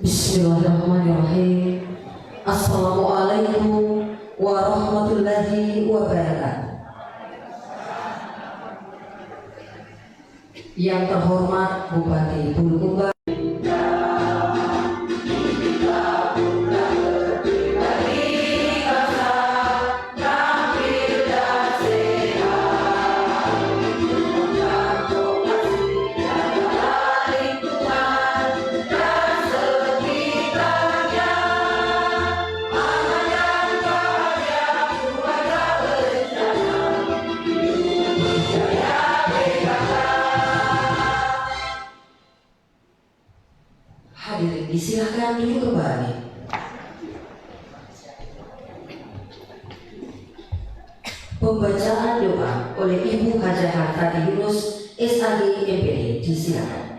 Bismillahirrahmanirrahim. Assalamualaikum warahmatullahi wabarakatuh. Yang terhormat Bupati Bulukumba, hadirin disilakan duduk kembali. Pembacaan doa oleh Ibu Hajah Hartati Yunus, SAG MPD, disilakan.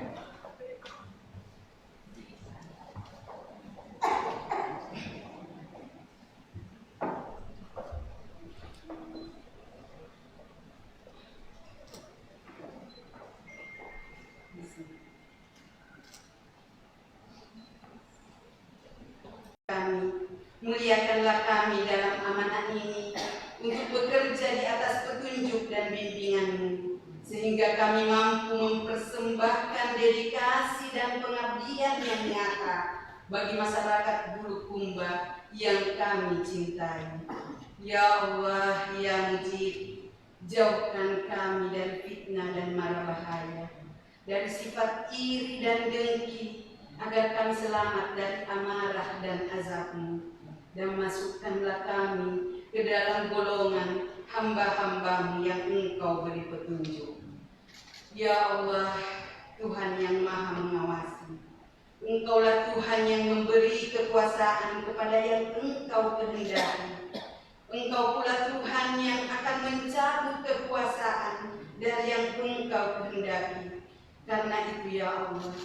Muliakanlah kami dalam amanah ini untuk bekerja di atas petunjuk dan bimbingan-Mu, sehingga kami mampu mempersembahkan dedikasi dan pengabdian yang nyata bagi masyarakat Bulukumba yang kami cintai. Ya Allah, Ya Mujib, jauhkan kami dari fitnah dan mara bahaya, dari sifat iri dan dengki, agar kami selamat dari amarah dan azab-Mu, dan masukkanlah kami ke dalam golongan hamba-hamba-Mu yang Engkau beri petunjuk. Ya Allah, Tuhan yang maha mengawasi, Engkaulah Tuhan yang memberi kekuasaan kepada yang Engkau kehendaki. Engkau pula Tuhan yang akan mencabut kekuasaan dari yang Engkau kehendaki. Karena itu ya Allah,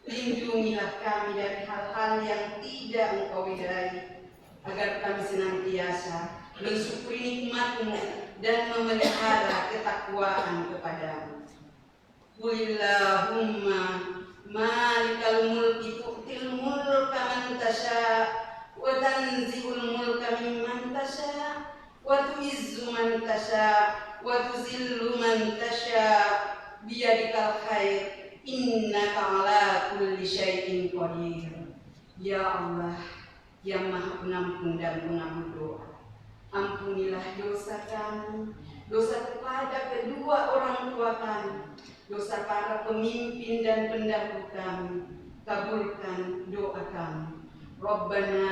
lindungilah kami dari hal-hal yang tidak Engkau ridai, agar kami senantiasa mensyukuri nikmat-Mu dan memelihara ketakwaan kepadamu. Qulillahumma malikal mulki tu'til mulka man tasha' wa tanzi'ul mulka mimman tasha' wa tu'izzu man tasha' wa tuzillu man tasha' biyadikal khair innaka ala kulli syai'in qadir. Ya Allah, yang maha penampung dan pengampun doa, ampunilah dosa kami, dosa kepada kedua orang tua kami, dosa para pemimpin dan pendahulu kami. Kabulkan doa kami. Rabbana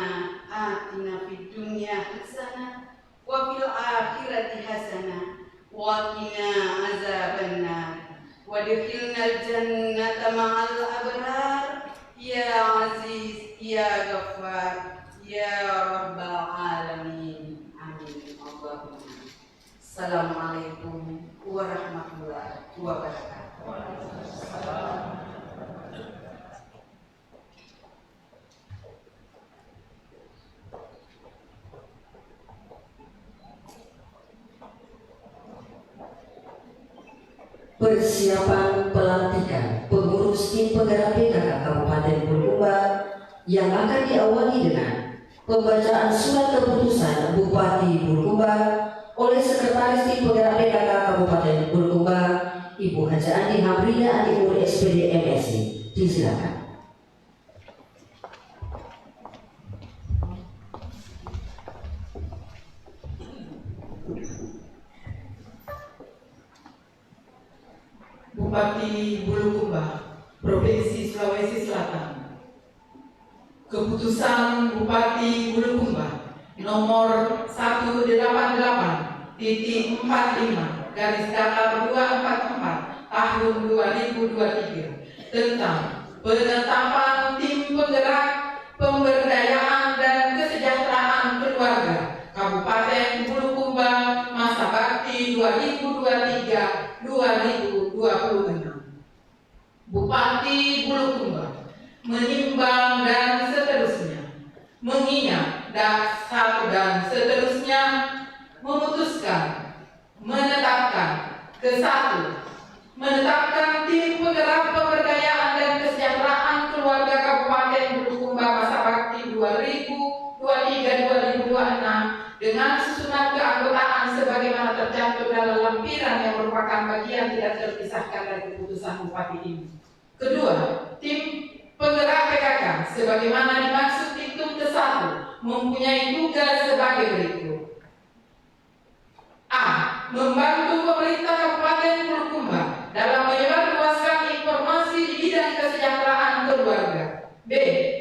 atina fid dunya hasanah wa fil akhirati hasanah wa qina azabannar wadkhilnal jannata ma'al abrar ya aziz ya ghaffar ya rabbal alamin. Amin. Allahumma. Assalamualaikum warahmatullahi wabarakatuh. Persiapan pelantikan pengurus tim penggerak PKK Kabupaten Bulukumba yang akan diawali dengan pembacaan surat keputusan Bupati Bulukumba oleh Sekretaris Tim Penggerak PKK Kabupaten Bulukumba, Ibu Hajah Andi Hamrina Andi SPD MSI. Disilakan. Bupati Bulukumba, Provinsi Sulawesi Selatan. Keputusan Bupati Bulukumba nomor 188/45 garis datar 244 tahun 2023 tentang penetapan tim penggerak pemberdayaan dan kesejahteraan keluarga Kabupaten Bulukumba masa bakti 2023-2026. Bupati Bulukumba menimbang dan seterusnya, mengingat dan seterusnya memutuskan menetapkan menetapkan tim penggerak pemberdayaan dan kesejahteraan dengan susunan keanggotaan sebagaimana tercantum dalam lampiran yang merupakan bagian tidak terpisahkan dari keputusan Bupati ini. Kedua, tim penggerak PKK sebagaimana dimaksud Tiktum ke-1 mempunyai tugas sebagai berikut. A. Membantu pemerintah Kabupaten Bulukumba dalam menyebarluaskan informasi di bidang kesejahteraan keluarga. B.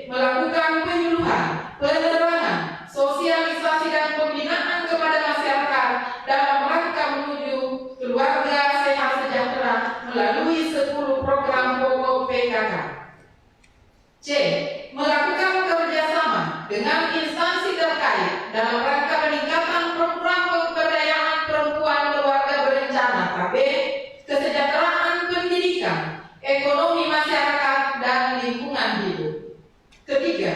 Melakukan penyuluhan, penerangan, sosialisasi dan pembinaan kepada masyarakat dalam rangka menuju keluarga sehat sejahtera melalui 10 program pokok PKK. C. Melakukan kerjasama dengan instansi terkait dalam rangka peningkatan program pemberdayaan perempuan keluarga berencana KB, kesejahteraan pendidikan, ekonomi masyarakat, dan lingkungan hidup. Ketiga,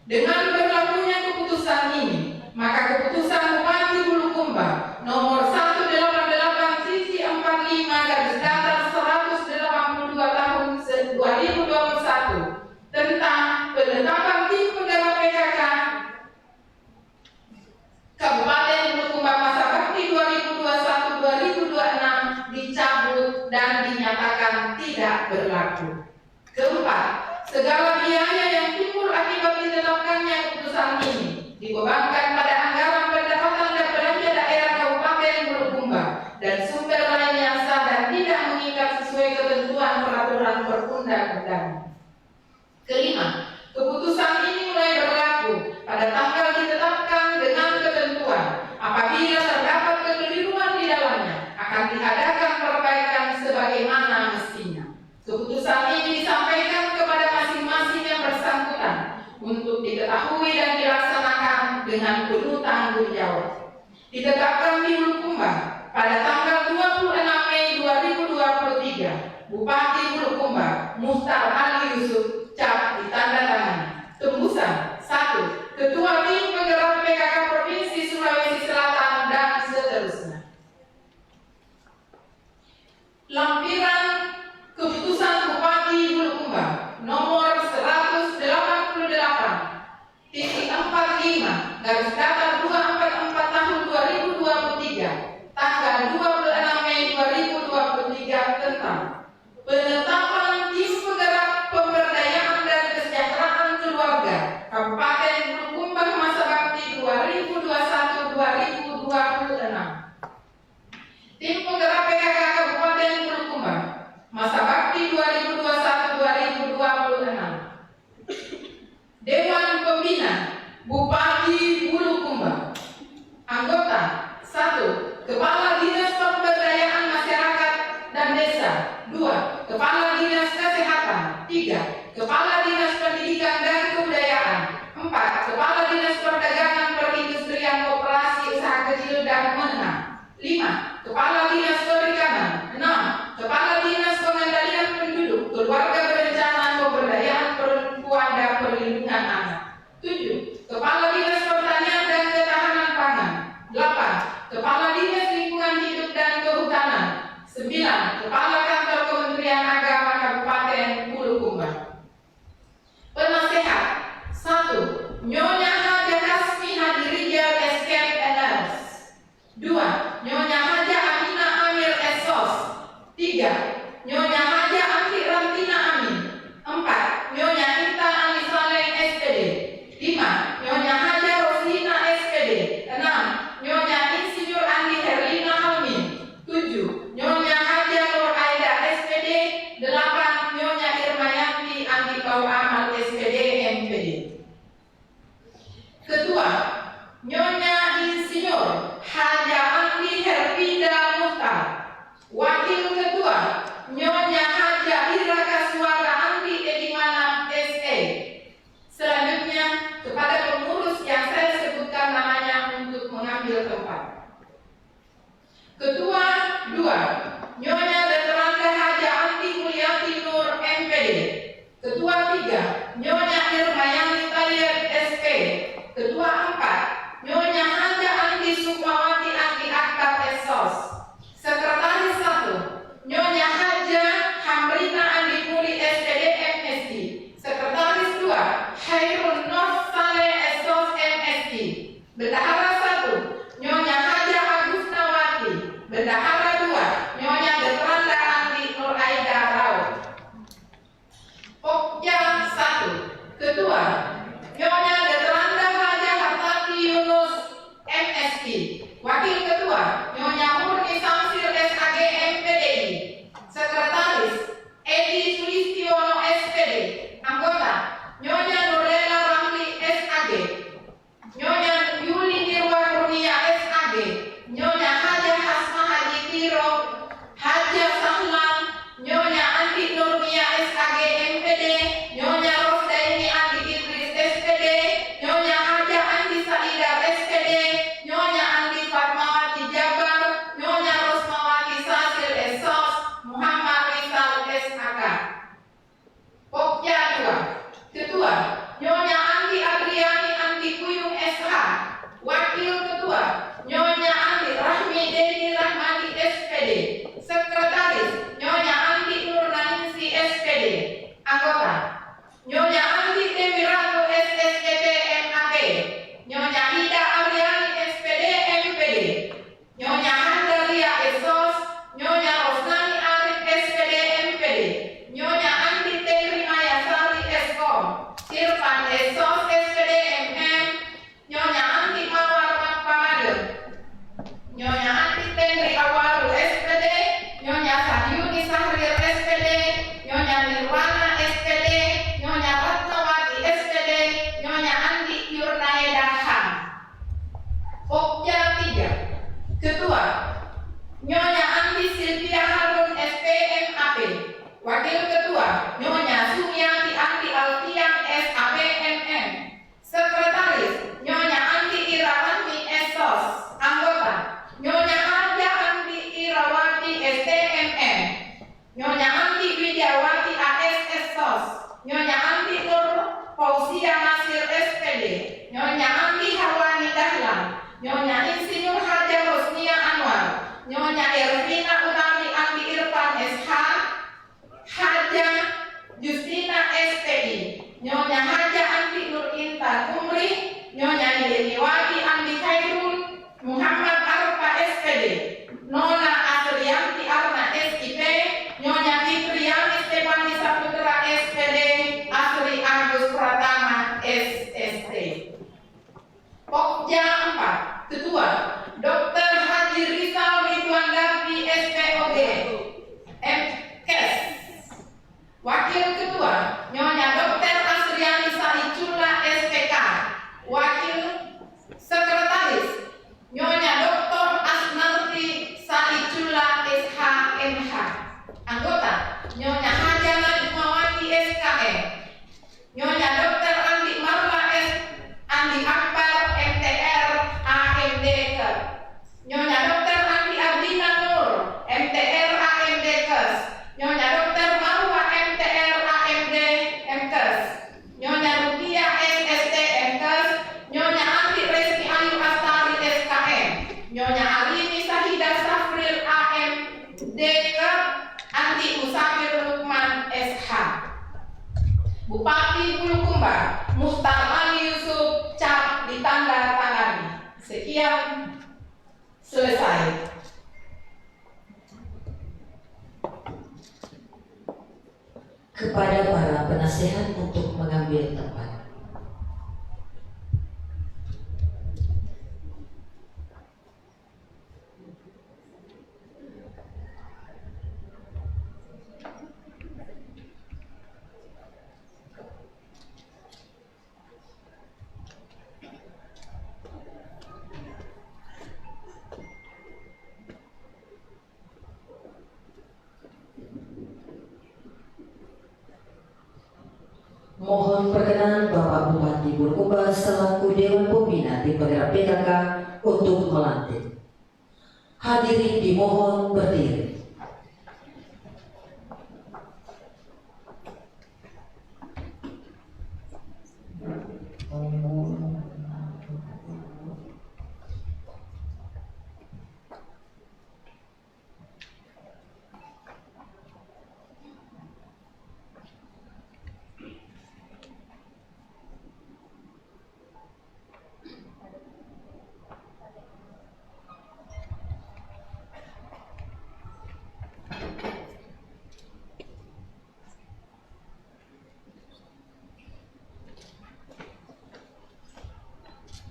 dengan berlakunya keputusan ini, maka keputusan Bupati Bulukumba nomor 185/182 tahun 2021 tentang penetapan tim penggerak PKK Kabupaten Bulukumba masa bakti 2021-2026 dicabut dan dinyatakan tidak berlaku. Keempat, segala biaya yang timbul akibat ditetapkannya keputusan ini dibebankan pada anggaran pendapatan dan belanja daerah Kabupaten Bulukumba dan sumber lain yang sah dan tidak mengikat sesuai ketentuan peraturan perundang-undangan. Kelima, keputusan ini mulai berlaku pada tanggal ditetapkan dengan ketentuan apabila terdapat kekeliruan di dalamnya akan diadakan perbaikan sebagaimana mestinya. Keputusan ini disampaikan kepada masing-masing yang bersangkutan untuk diketahui dan dilaksanakan dengan penuh tanggung jawab. Ditetapkan di Bulukumba pada tanggal 26 Mei 2023, Bupati Bulukumba Muhtar Ali Yusuf cap ditandatangani. Tembusan 1. Ketua Tim Penggerak PKK Provinsi Sulawesi Selatan dan seterusnya. Lampiran keputusan Bupati Bulukumba nomor 188.45/2444 tahun 2023 tanggal 26 Mei 2023 tentang penetapan tim penggerak pemberdayaan dan kesejahteraan keluarga Kabupaten Bulukumba masa bakti 2021-2026. Tim penggerak PKK Kabupaten Bulukumba masa bakti 2021-2026. Dewan Pembina Bupati Bulukumba. Anggota 1. Kepala Dinas Pemberdayaan Masyarakat dan Desa. 2. Kepala Dinas Kesehatan. 3. Kepala Dinas Pendidikan dan Kebudayaan. 4. Kepala Dinas Perdagangan Perindustrian Koperasi Usaha Kecil dan Menengah. 5. Kepala Dinas Perikanan. 6. Kepala Dinas Pengendalian Penduduk, Keluarga Berencana, Pemberdayaan Perempuan dan Perlindungan Anak. 7. Kepala Dinas Pertanian dan Ketahanan Pangan. 8. Kepala Dinas Lingkungan Hidup dan Kehutanan. 9. Kepala Kantor Kementerian Agama Kabupaten Bulukumba. Penasehat 1. Nyonya Haja Kasmi Hadirija Eskem NS. 2. Nyonya Haja Amina Amir Esos. 3. Nyonya Haja Andi Rantina Amin. 4. Nyonya Intan Ali Saleh SPD. 5. Nyonya Haja Roslina SPD. 6. Nyonya Insinyur Andi Herlina Halmin. 7. Nyonya Haja Nur Aida SPD. 8. Nyonya Irmayanti Andi Kau Amal SPD MPD. Ketua Nyonya Insinyur Haja Andi Herpinda Muhtar. Wakil Ketua Nyonya Haja Ira Kaswara Andi Edimana SE. Selanjutnya kepada pengurus yang saya sebutkan namanya untuk mengambil tempat. Ketua 2 Nyonya Dr. Haja Andi Mulyati Nur MPD. Ketua 3 Nyonya Irmayani Tayyib SP. Ketua 4 Nyonya Haja Andi Sukmawati Andi Akbar Esos. Sekretaris 1 Nyonya Haja Hamrina Andi Muli SPD MSD. Sekretaris 2 Hairun Nur Saleh Esos MSD. Bendahara 1 Wakil Ketua Nyonya Andi Rahmi Deni Rahmadi SPD. Sekretaris Nyonya Andi Nurnaningsi SPD. Anggota Nyonya Andi Dewi Ratu SSCP MAP. Nyonya Ida Aryani SPD MPD. Nyonya Handaria Esos. Nyonya Rosnani Arif SPD MPD. Nyonya Andi Teri Mayasari Eskom. Sirvan Esos SPD MM. Nyonya Andi Mawar Pamade. Nyonya Andi Tendri Awalu SPD. Nyonya Sahyuni Sahrir SPD. Nyonya Nirwana SPD. Nyonya Ratnawati SPD. Nyonya Andi Yurnaeda Ham. Pokja 3. Ketua Nyonya Andi Silvia Harun SPMAP. Wakil Ketua Nyonya Sumiati Andi Alfian SAPMM. Sekretaris Nyonya Andi Irawati SOS. Anggota Nyonya Haja Andi Irawati STMM. Nyonya Andi Widiawati AS SOS. Nyonya Andi Nur Fausia Nasir SPD. Nyonya Andi Hawani Dahlan. Nyonya Insinyur Haja Hosnia Anwar. Nyonya Ervina Utami Andi Irfan SH. Haja Justina SPI. Nyonya Haja Andi Nur Intan Umri. Nyonya Yeniwati Andi Khairul. Muhammad Arfa SPD. Nona Asrianti Arna SIP. Nyonya Fitriani Stefani Saputra SPD. Asri Agus Pratama SST. Pokja 4. Ketua Dr. Haji Rizal Ridwan Darbi SPOG MKes. Wakil Ketua Nyonya Dr. Asriani Saicula SPK. Wakil Sekretaris Nyonya Dr. Asnarti Saicula SHMH. Anggota Nyonya Haja Najmawati SKM. Nyonya Dr. Andi Marla Andi Akbar MTR AMD. Nyonya Dr. Andi Abdina Nur MTR AMD Kes. Nyonya Dr. Marwa MTR AMD MKes. Nyonya Rukia SST MKes. Nyonya Andi Reski Ayu Astari SKM. Nyonya Alini Sahida Safril AMD Andi Musafir Lukman SH. Bupati Bulukumba Mustar Ali Yusuf cap ditanda tangani. Sekian, selesai. Kepada para penasehat untuk mengambil tempat. Mohon perkenan Bapak Bupati Bulukumba selaku Dewan Pembina Tim Penggerak PKK untuk melantik. Hadirin dimohon berdiri.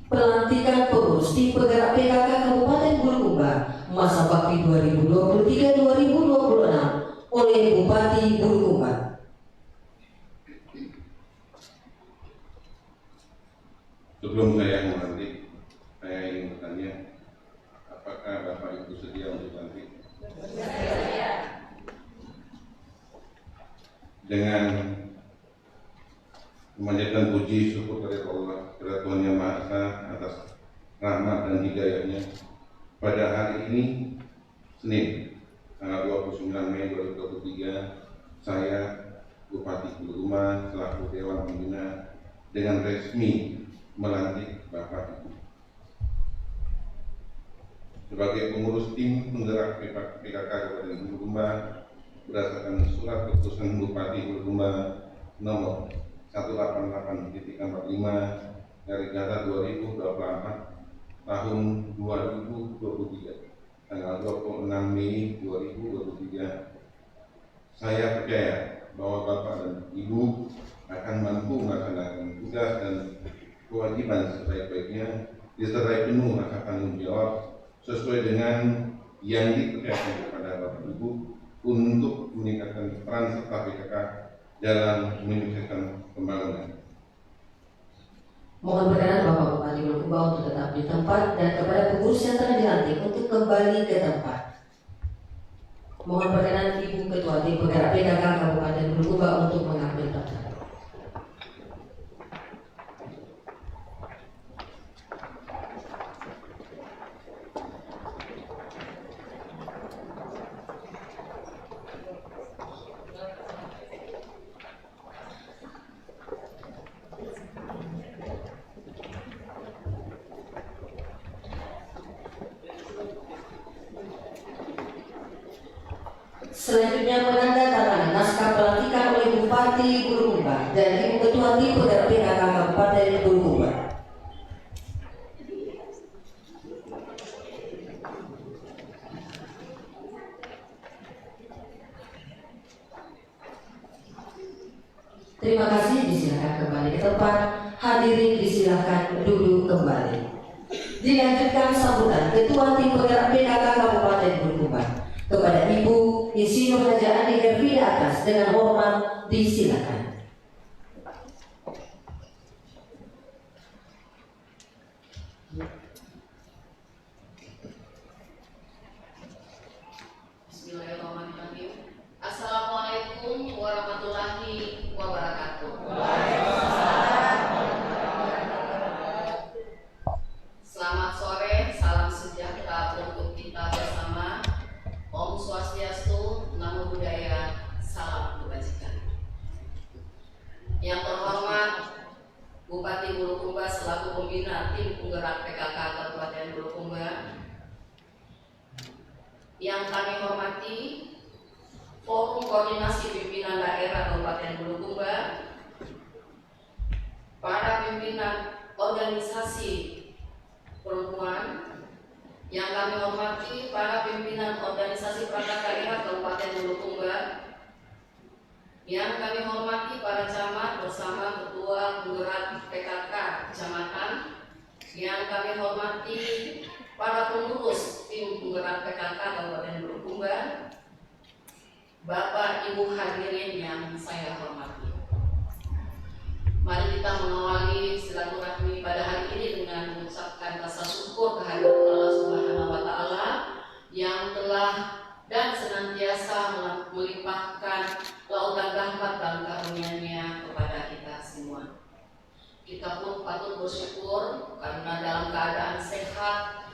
Pelantikan pengurus Tim Penggerak PKK Kabupaten Bulukumba masa bakti 2023-2026 oleh Bupati Bulukumba. Sebelum saya melantik, saya ingin bertanya, apakah Bapak Ibu sedia untuk dilantik? Dengan memanjatkan puji syukur kepada Allah, kepada Tuhan Yang Maha Esa atas rahmat dan hidayahnya. Pada hari ini, Senin, tanggal 29 Mei 2023, saya Bupati Bulukumba selaku Dewan Pembina dengan resmi melantik Bapak Ibu. sebagai pengurus tim penggerak PKK Kabupaten Bulukumba berdasarkan surat keputusan Bupati Bulukumba nomor 188.45 dari data 2024 tahun 2023 tanggal 26 Mei 2023. Saya percaya bahwa Bapak dan Ibu akan mampu melaksanakan tugas dan kewajiban sebaik-baiknya disertai penuh rasa tanggung jawab sesuai dengan yang dipercayakan kepada Bapak Ibu untuk meningkatkan peran serta PKK dalam menyukseskan pembangunan. Mohon berkenan Bapak Bupati Bulukumba untuk tetap di tempat dan kepada pengurus yang telah dilantik untuk kembali ke tempat. Mohon berkenan Ibu Ketua Tim Penggerak PKK Kabupaten Bulukumba untuk mengambil tempat. Selanjutnya menandatangani naskah pelantikan oleh Bupati Bulukumba dan Ibu Ketua Tim Penggerak PKK Kabupaten Bulukumba. Terima kasih, disilakan kembali ke tempat. Hadirin disilakan duduk kembali. Dilanjutkan sambutan Ketua Tim Penggerak PKK Kabupaten Bulukumba kepada Ibu Insinyur Haja Andi Hervida Atas dengan hormat disilakan. Bismillahirrahmanirrahim. Assalamualaikum warahmatullahi wabarakatuh. Selamat sore, salam sejahtera untuk kita bersama. Om Swastiastu, Namo Buddhaya, salam kebajikan. Yang terhormat Bupati Bulukumba selaku pembina Tim Penggerak PKK Kabupaten Bulukumba, yang kami hormati Forum Koordinasi Pimpinan Daerah Kabupaten Bulukumba, para pimpinan organisasi perempuan, yang kami hormati para pimpinan organisasi perangkat daerah Kabupaten Bulukumba, yang kami hormati para camat bersama ketua penggerak PKK kecamatan, yang kami hormati para pengurus tim penggerak PKK Kabupaten Bulukumba, Bapak Ibu hadirin yang saya hormati. Mari kita mengawali silaturahmi pada hari ini dengan mengucapkan rasa syukur kehadirat Allah Subhanahu wa Ta'ala yang telah dan senantiasa melimpahkan lautan rahmat dan karunia-Nya kepada kita semua. Kita pun patut bersyukur karena dalam keadaan sehat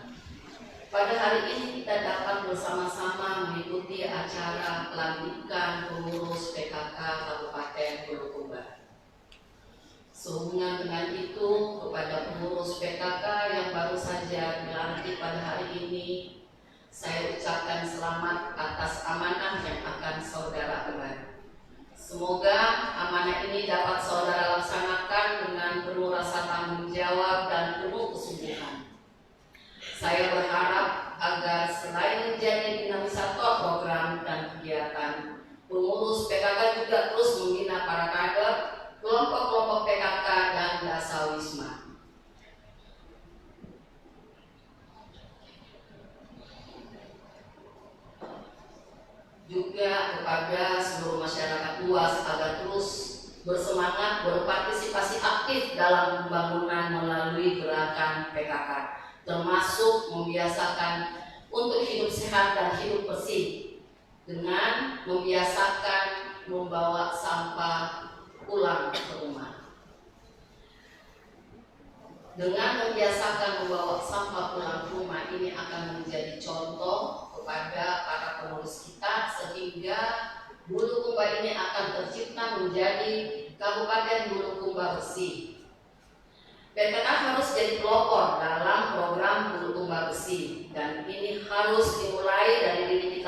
pada hari ini kita dapat bersama-sama mengikuti acara pelantikan pengurus PKK Kabupaten Bulukumba. Sehubungan dengan itu, kepada pengurus PKK yang baru saja dilantik pada hari ini, saya ucapkan selamat atas amanah yang akan saudara emban. Semoga amanah ini dapat saudara laksanakan dengan penuh rasa tanggung jawab dan penuh kesungguhan. Saya berharap agar selain menjadi dinamisator program dan kegiatan, pengurus PKK juga terus membina para kader, kelompok-kelompok PKK dan Dasawisma. Juga kepada seluruh masyarakat luas agar terus bersemangat berpartisipasi aktif dalam pembangunan melalui gerakan PKK, termasuk membiasakan untuk hidup sehat dan hidup bersih dengan membiasakan membawa sampah pulang ke rumah. Dengan membiasakan membawa sampah pulang ke rumah ini akan menjadi contoh kepada para pengurus kita sehingga Bulukumba ini akan tercipta menjadi Kabupaten Bulukumba bersih. PKK harus jadi pelopor dalam program Bulukumba bersih dan ini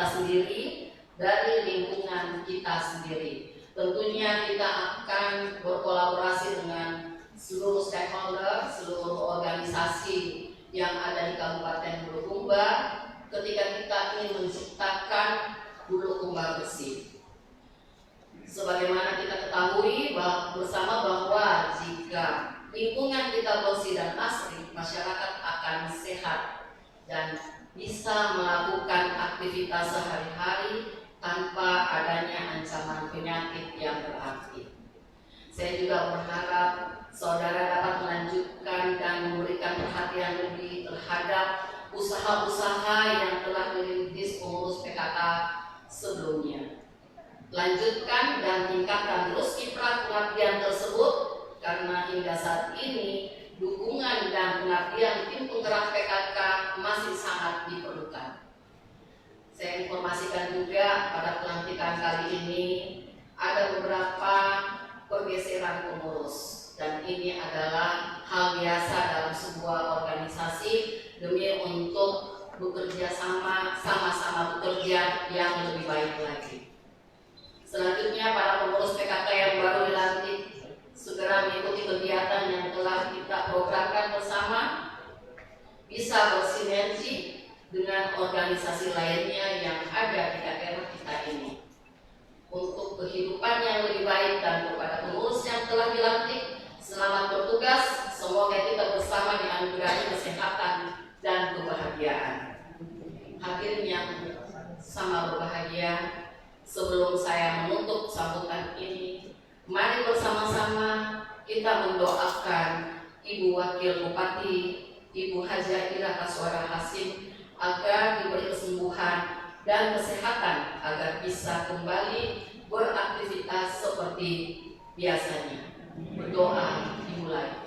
sendiri, dari lingkungan kita sendiri. Tentunya kita akan berkolaborasi dengan seluruh stakeholder, seluruh organisasi yang ada di Kabupaten Bulukumba ketika kita ingin menciptakan Bulukumba bersih. Sebagaimana kita ketahui bersama bahwa jika lingkungan kita bersih dan asri, masyarakat akan sehat dan bisa melakukan aktivitas sehari-hari tanpa adanya ancaman penyakit yang berarti. Saya juga berharap saudara dapat melanjutkan dan memberikan perhatian lebih terhadap usaha-usaha yang telah dirintis pengurus PKK sebelumnya. Lanjutkan dan tingkatkan terus kiprah pengabdian tersebut, karena hingga saat ini dukungan dan pengabdian tim penggerak PKK masih sangat diperlukan. Saya informasikan juga pada pelantikan kali ini ada beberapa pergeseran pengurus, dan ini adalah hal biasa dalam sebuah organisasi demi untuk bekerja sama-sama bekerja yang lebih baik lagi. Selanjutnya, para pengurus PKK yang baru dilantik segera mengikuti kegiatan yang telah kita programkan bersama, bisa bersinergi dengan organisasi lainnya yang ada di daerah kita ini untuk kehidupan yang lebih baik. Dan kepada pengurus yang telah dilantik, selamat bertugas. Semoga kita bersama dianugerahi kesehatan dan kebahagiaan. Hadirin yang sama berbahagia, sebelum saya menutup sambutan ini, mari bersama-sama kita mendoakan Ibu Wakil Bupati, Ibu Hajah Ira Kaswara Hasim, agar diberi kesembuhan dan kesehatan agar bisa kembali beraktivitas seperti biasanya. Berdoa dimulai.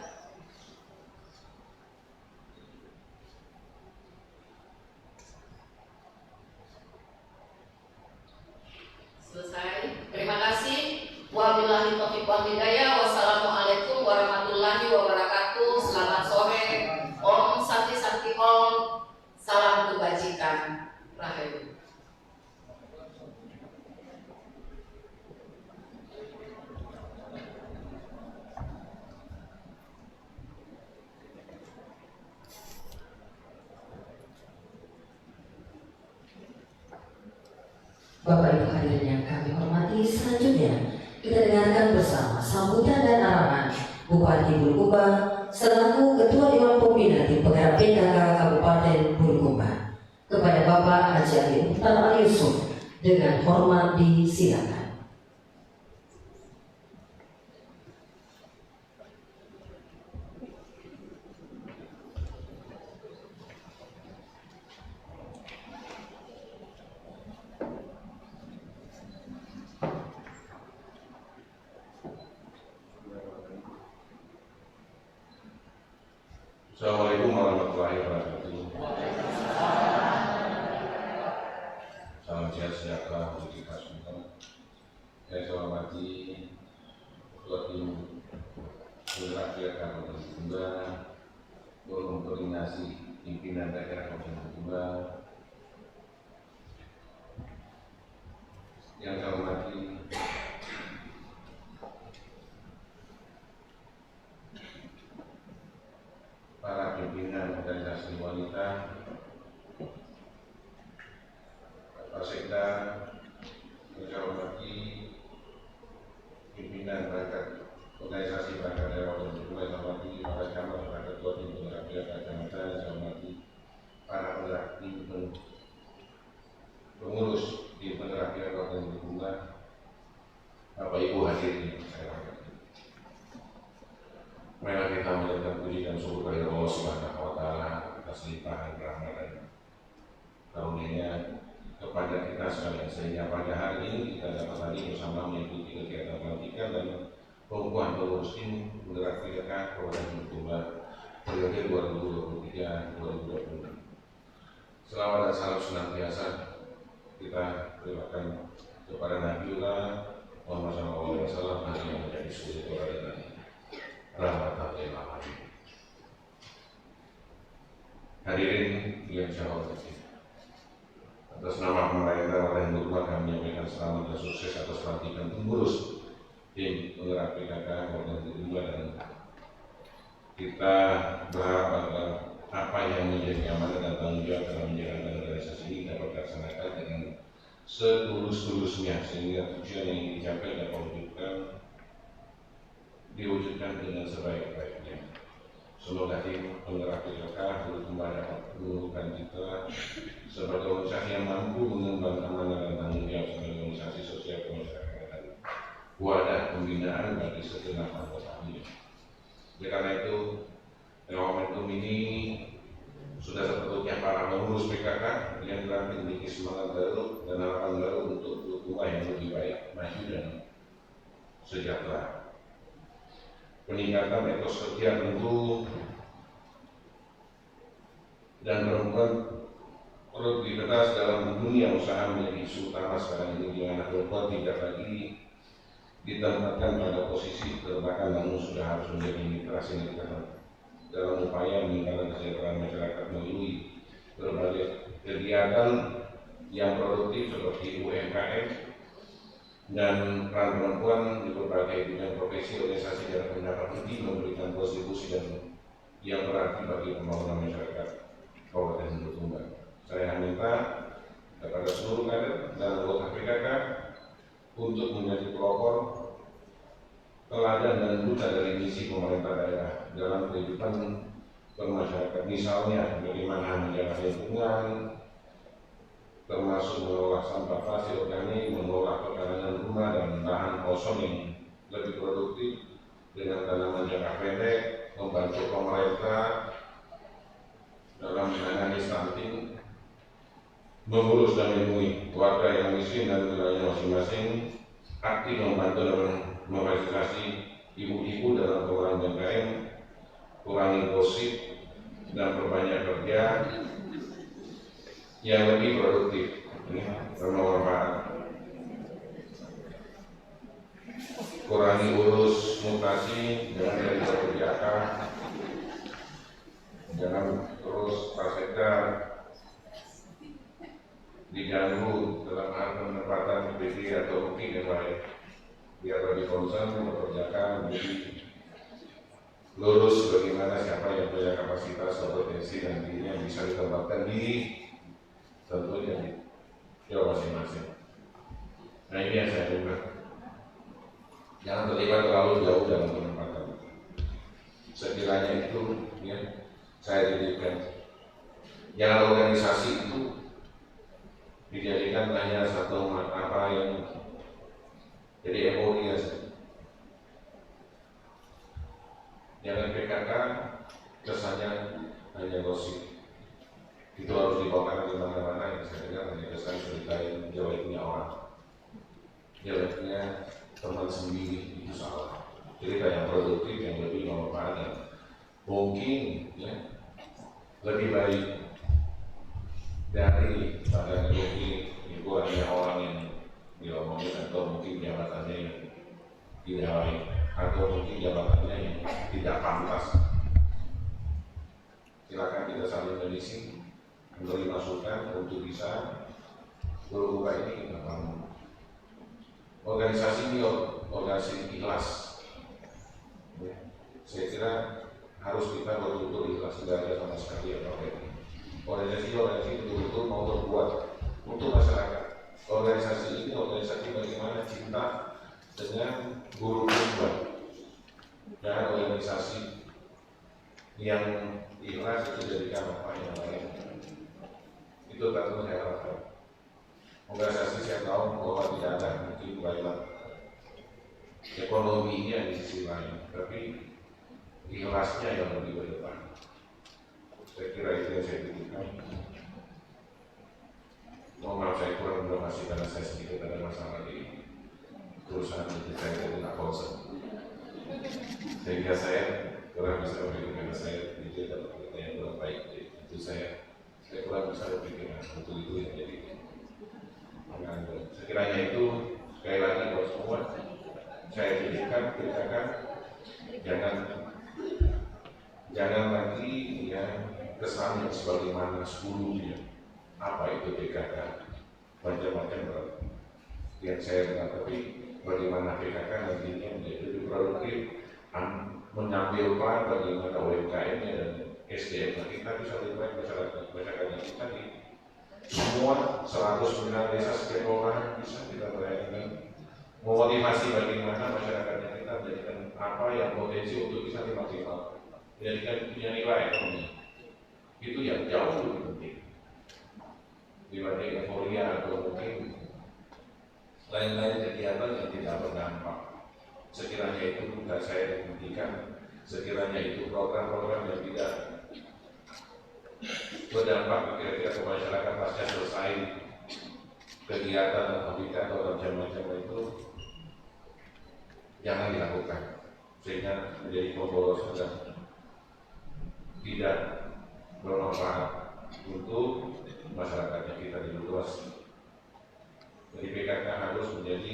Selesai. Terima kasih. Wabillahi taufiq wal hidayah. Wassalamualaikum warahmatullahi wabarakatuh. Selamat sore. Om Santi Santi Om. Salam kebajikan. Rahayu. Bapak Ibu hadirin yang kami hormati, selanjutnya kita dengarkan bersama sambutan dan arahan Bupati Bulukumba selaku Ketua Dewan Pembina Tim Penggerak PKK Kabupaten Bulukumba. Kepada Bapak Haji Ali Mukhtar Ali Yusuf dengan hormat disilakan. Assalamualaikum warahmatullahi wabarakatuh. Salam sehat sejahtera untuk kita semua. Saya hormati Ketua Tim Penggerak PKK Kabupaten Bulukumba, Forum Koordinasi Pimpinan Daerah Kabupaten Bulukumba, yang saya hormati para pimpinan organisasi wanita, Pak Sekda, yang saya hormati pimpinan perangkat organisasi perangkat daerah Kabupaten Bulukumba, yang saya hormati para camat, para ketua tim penggerak PKK kecamatan, yang saya hormati para penggerak tim pengurus tim penggerak PKK Kabupaten Bulukumba, Bapak Ibu hadirin yang saya hormati. Marilah kita menjadikan puji dan syukur kepada Allah Subhanahu wa Ta'ala atas limpahan rahmat dan karunia kepada kita sekalian, sehingga pada hari ini kita dapat lagi bersama mengikuti kegiatan pelantikan dan pengukuhan pengurus tim penggerak PKK Kabupaten Bulukumba periode 2023-2026. Selamat dan salam senantiasa kita berikan kepada Nabiullah Muhammad SAW yang menjadi suri teladan rahmatan lil alamin. Hadirin yang saya hormati, Atas nama pemerintah Kota Burkuba kami menyampaikan selamat dan sukses atas pelantikan pengurus tim penggerak PKK Kota Burkuba, dan kita berharap agar apa yang menjadi amanah dan tanggung jawab dalam menjalankan organisasi ini dapat dilaksanakan dengan setulus-tulusnya, sehingga tujuan yang ingin dicapai dapat diwujudkan dengan sebaik-baiknya. Semoga tim penggerak PKK Burkuba dapat menumbuhkan kita sebagai organisasi yang mampu mengemban amanah dan tanggung jawab sebagai organisasi sosial kemasyarakatan, wadah pembinaan bagi segenap anggotanya. Oleh karena itu, dalam momentum ini sudah sepatutnya para pengurus PKK yang telah memiliki semangat baru dan harapan baru untuk Burkuba yang lebih baik, maju dan sejahtera. Peningkatan etos kerja tentu dan perempuan produktivitas dalam dunia usaha menjadi isu utama sekarang ini, di mana perempuan tidak lagi ditempatkan pada posisi terbakan, namun sudah harus menjadi mitra sindikal dalam upaya meningkatkan kesejahteraan masyarakat melalui berbagai kegiatan yang produktif seperti UMKM dan peran perempuan di berbagai bidang profesi organisasi dan pendapat penting memberikan kontribusi dan yang berarti bagi pembangunan masyarakat Kabupaten Burkuba. Saya minta kepada seluruh kader dan anggota PKK untuk menjadi pelopor, teladan dan duta dari misi pemerintah daerah dalam kehidupan bermasyarakat, misalnya bagaimana menjaga lingkungan, termasuk mengolah sampah plastik organik, mengolah pekarangan rumah dan lahan kosong yang lebih produktif dengan tanaman jangka pendek, membantu pemerintah dalam menangani stunting, mengurus dan melindungi warga yang miskin dan wilayah masing-masing, aktif membantu dalam memfasilitasi ibu-ibu dalam pengelolaan UMKM, kurangi gosip dan perbanyak kerja yang lebih produktif, bermanfaat. Kurangi urus mutasi, jangan dari kebijakan, jangan terus prasetya diganggu dalam hal penempatan PPD atau mungkin yang lain. Biar lebih concern memperkerjakan, jadi lurus bagaimana siapa yang punya kapasitas, kompetensi dan dirinya yang bisa ditempatkan di tentunya di Jawa masing-masing. Nah, ini yang saya minta. Jangan terlibat terlalu jauh dalam penempatan. Sekiranya itu ya saya didikkan. Jangan organisasi itu dijadikan hanya satu apa yang jadi euforia saja. Jangan PKK kesannya hanya gosip. Itu harus dibawakan di mana-mana. Yang saya dengar hanya kesan ceritain jeleknya orang, jeleknya teman sendiri, itu salah. Cerita yang produktif, yang lebih bermanfaat, mungkin ya lebih baik dari pada mungkin kurangnya orang yang diomongin, atau mungkin jabatannya yang tidak baik, atau mungkin jabatannya yang tidak pantas. Silakan kita saling mengisi, memberi masukan untuk bisa berubah ini kita bangun. Organisasi ini organisasi ikhlas. Saya kira harus kita betul-betul ikhlas, tidak ada sama sekali apa ini. Organisasi betul-betul mau berbuat untuk masyarakat. Organisasi ini organisasi bagaimana cinta dengan guru Burkuba, dan organisasi yang ikhlas itu jadikan apa yang lain. Itu tentu saya harapkan. Organisasi saya tahu bahwa tidak ada mungkin banyak ekonominya di sisi lain, tapi ikhlasnya yang lebih berdepan. Saya kira itu yang saya pikirkan. Mohon maaf saya kurang informasi karena saya sedikit ada masalah di perusahaan itu, saya tidak konsen. Sehingga saya kurang bisa berpikir, saya pikir kalau kita yang kurang baik, itu saya kurang bisa berpikir untuk itu yang jadi. Sekiranya itu sekali lagi buat semua, saya pikirkan jangan lagi ya kesannya sebagaimana sebelumnya. Apa itu PKK? macam-macam yang saya dengar. Tapi bagaimana PKK nantinya menjadi lebih produktif, mengambil peran bagaimana UMKM-nya dan SDM kita bisa lebih baik masyarakatnya kita di semua 109 desa setiap orang bisa kita berani memotivasi bagaimana masyarakatnya kita menjadikan apa yang potensi untuk bisa dimaksimalkan, menjadikan punya nilai ekonomi. Itu yang jauh lebih penting dibanding euforia atau mungkin lain-lain kegiatan yang tidak berdampak. Sekiranya itu bukan saya hentikan, sekiranya itu program-program yang tidak berdampak kira-kira ke masyarakat pasca selesai kegiatan atau macam-macam itu jangan dilakukan, sehingga menjadi pemborosan dan tidak bermanfaat untuk masyarakatnya kita di luas. Jadi PKK harus menjadi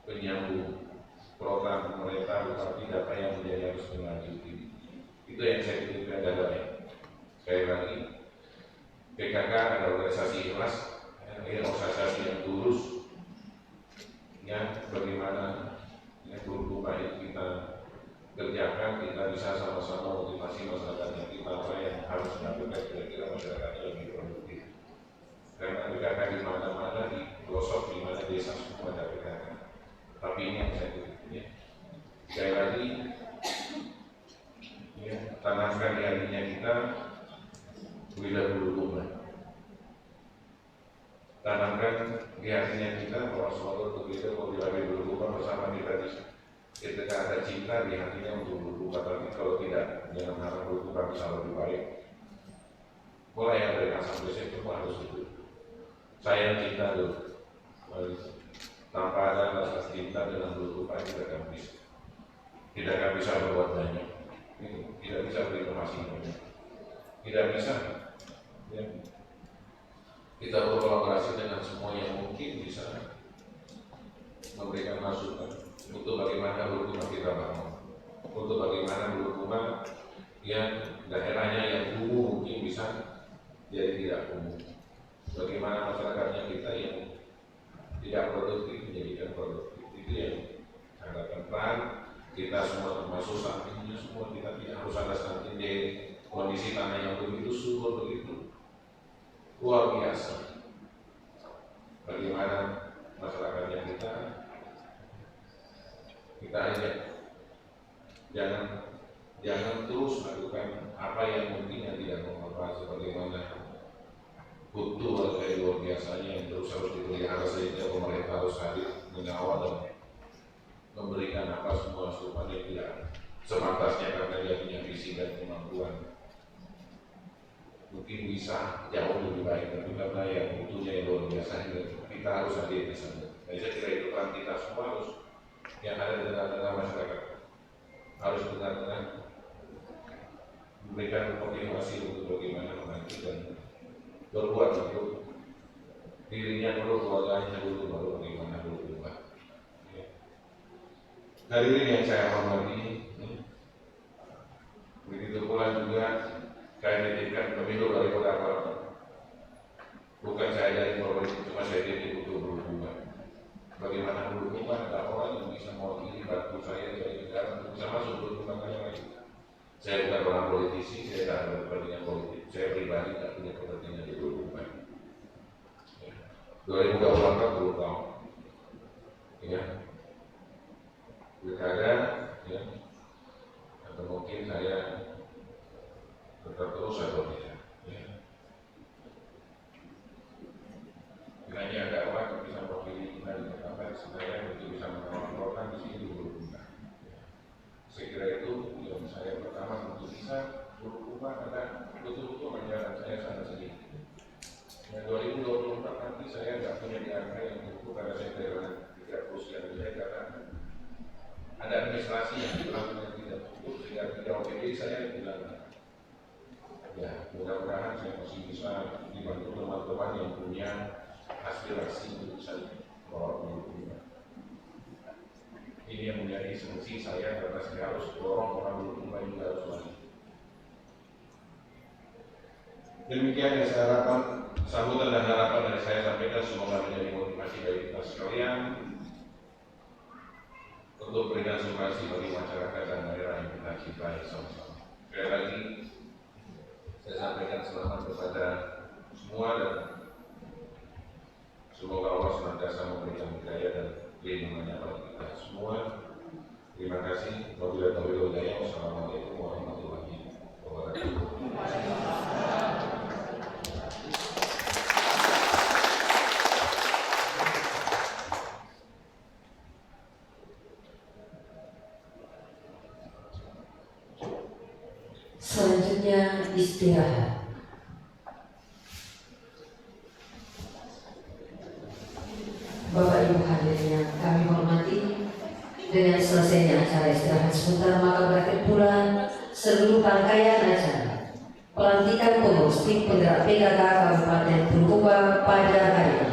penyambung program pemerintah, tetapi data yang menjadi harus melanjuti. Itu yang saya pikirkan adalah sekali lagi PKK adalah organisasi ikhlas, organisasi yang tulus, yang bagaimana guru baik kita kerjakan, kita bisa sama-sama motivasi masyarakatnya kita apa yang harus dilakukan kira-kira masyarakatnya lebih produktif. Karena PKK di mana-mana, di pelosok, di mana desa semua ada PKK. Tapi ini yang saya pikirkan. Sekali lagi, tanamkan di hatinya kita bila berhubungan. Tanamkan di hatinya kita bahwa suatu begitu bila berhubungan bersama kita ketika ada cinta di hatinya untuk berhubungan. Tapi kalau tidak, jangan harap berhubungan bisa lebih baik. Mulai yang dari asal besar itu harus itu. Sayang cinta dulu. Tanpa ada rasa cinta dengan berhubungan tidak akan bisa. Tidak akan bisa berbuat banyak. Tidak bisa berinovasi banyak. Tidak bisa. Ya. Kita berkolaborasi dengan semua yang mungkin bisa memberikan masukan untuk bagaimana berhubungan kita bangun, untuk bagaimana berhubungan yang daerahnya yang kumuh mungkin bisa jadi tidak kumuh, bagaimana masyarakatnya kita yang tidak produktif menjadikan produktif. Itu yang harapan peran kita semua, termasuk sampingnya semua. Kita tidak harus ada stunting di kondisi tanah yang begitu subur, begitu luar biasa. Bagaimana masyarakatnya kita ajak, jangan terus lakukan apa yang mungkin yang tidak bermanfaat. Sebagaimana butuh warga yang luar biasanya yang terus harus dipelihara, sehingga pemerintah harus hadir mengawal dan memberikan apa semua asupan yang tidak sepantasnya karena dia punya visi dan kemampuan. Mungkin bisa jauh lebih baik, tapi karena yang butuhnya yang luar biasa kita harus hadir di sana. Jadi saya kira itu peran kita semua harus yang ada di tengah-tengah masyarakat, harus benar-benar memberikan motivasi untuk bagaimana membantu dan berbuat untuk dirinya dulu, keluarganya dulu, baru bagaimana berubah. Hadirin yang saya hormati, begitu pula juga saya menitipkan pemilu daripada apa? Bukan saya dari politik, cuma saya jadi untuk berhubungan. Bagaimana berhubungan? Ada orang yang bisa mewakili bantu saya dari negara untuk bisa masuk berhubungan yang lain. Saya bukan orang politisi, saya tidak ada kepentingan politik. Saya pribadi tidak punya kepentingan di berhubungan. 2024 belum tahu. Ya, pilkada, ya, atau mungkin saya tetap terus atau tidak. Ya. Kiranya ada orang yang bisa mewakili kita di Jakarta, saya untuk bisa melaporkan di sini berhubungan. Saya kira itu yang saya pertama untuk bisa berhubungan ada betul-betul menjalan saya sana sini. Ya, 2024 nanti saya tidak punya di angka yang cukup karena saya tidak usia saya karena ada administrasi yang dilakukan tidak cukup sehingga tidak OPD saya bilang. Ya, mudah-mudahan saya masih bisa dibantu teman-teman yang punya aspirasi untuk bisa bawa berhubungan. Ini yang menjadi fungsi saya karena saya harus dorong orang berhubungan juga harus lagi. Demikian yang saya harapkan, sambutan dan harapan dari saya sampaikan semoga menjadi motivasi bagi kita sekalian untuk berikan sumbangsi bagi masyarakat dan daerah yang kita cintai sama-sama. Sekali lagi, saya sampaikan selamat kepada semua dan semoga Allah senantiasa memberikan hidayah dan lindungannya bagi kita semua. Terima kasih. Wassalamualaikum warahmatullahi wabarakatuh. Selanjutnya istirahat. Bapak Ibu hadirin yang kami hormati, dengan selesainya acara istirahat sebentar maka berakhir pula seluruh rangkaian acara pelantikan pengurus tim penggerak PKK Kabupaten Bulukumba pada hari ini.